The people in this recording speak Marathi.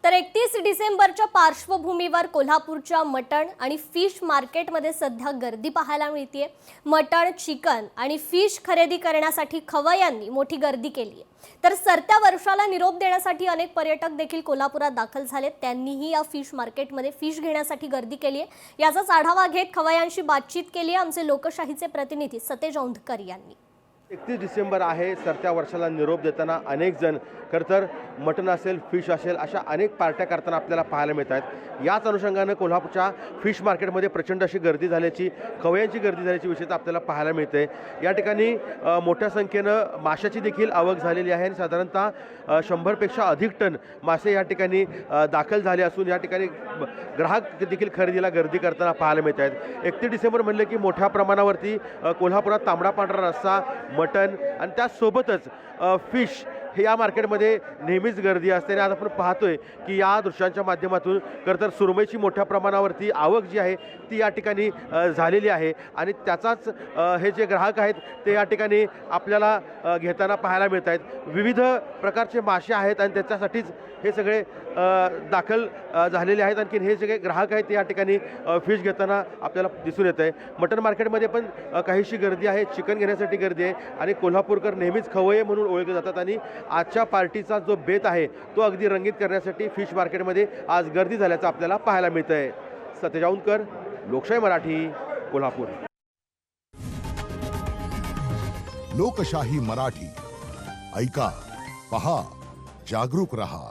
तर 31 डिसेंबरच्या पार्श्वभूमीवर कोल्हापूरच्या मटण आणि फिश मार्केटमध्ये सध्या गर्दी पाहायला मिळते। मटण, चिकन आणि फिश खरेदी करण्यासाठी खवय्यांनी मोठी गर्दी केली आहे। तर सरत्या वर्षाला निरोप देण्यासाठी अनेक पर्यटक देखील कोल्हापुरात दाखल झालेत। त्यांनीही या फिश मार्केटमध्ये फिश घेण्यासाठी गर्दी केली आहे। याचाच आढावा घेत खवय्यांशी बातचीत केली आहे आमचे लोकशाहीचे प्रतिनिधी सतेज औंधकर यांनी। 31 डिसेंबर आहे। सरत्या वर्षाला निरोप देताना अनेक जण खरतर मटण असेल, फिश असेल अशा अनेक पार्ट्या करताना आपल्याला पाहायला मिळत आहेत। याच अनुषंगाने कोल्हापूरच्या फिश मार्केटमध्ये प्रचंड अशी गर्दी झाल्याची, खवय्यांची गर्दी झाल्याची विशेषता आपल्याला पाहायला मिळते। या ठिकाणी मोठ्या संख्येनं माशाची देखील आवक झालेली आहे आणि साधारणतः 100 पेक्षा अधिक टन मासे या ठिकाणी दाखल झाले असून या ठिकाणी ग्राहक देखील खरेदीला गर्दी करताना पाहायला मिळत आहेत। 31 डिसेंबर म्हणले की मोठ्या प्रमाणावरती कोल्हापुरात तांबडा पांढरा रस्सा, मटण आणि त्यासोबतच फिश हे या मार्केटमध्ये नेहमीच गर्दी असते आणि आज आपण पाहतोय की या दृश्यांच्या माध्यमातून खरंतर सुरमईची मोठ्या प्रमाणावरती आवक जी आहे ती या ठिकाणी झालेली आहे आणि त्याचाच हे जे ग्राहक आहेत ते या ठिकाणी आपल्याला घेताना पाहायला मिळत आहेत। विविध प्रकारचे मासे आहेत आणि त्याच्यासाठीच हे सगळे दाखल झालेले आहेत। आणखी हे सगळे ग्राहक आहेत ते या ठिकाणी फिश घेताना आपल्याला दिसून येत आहे। मटण मार्केटमध्ये पण काहीशी गर्दी आहे, चिकन घेण्यासाठी गर्दी आहे आणि कोल्हापूरकर नेहमीच खवय्ये म्हणून ओळखले जातात आणि आजच्या पार्टीचा जो बेत आहे तो अगदी रंगीत करण्यासाठी फिश मार्केटमध्ये आज गर्दी झाल्याचं आपल्याला पाहायला मिळत आहे। सतेज औंधकर, लोकशाही मराठी, कोल्हापूर। लोकशाही मराठी ऐका, पहा, जागरूक रहा।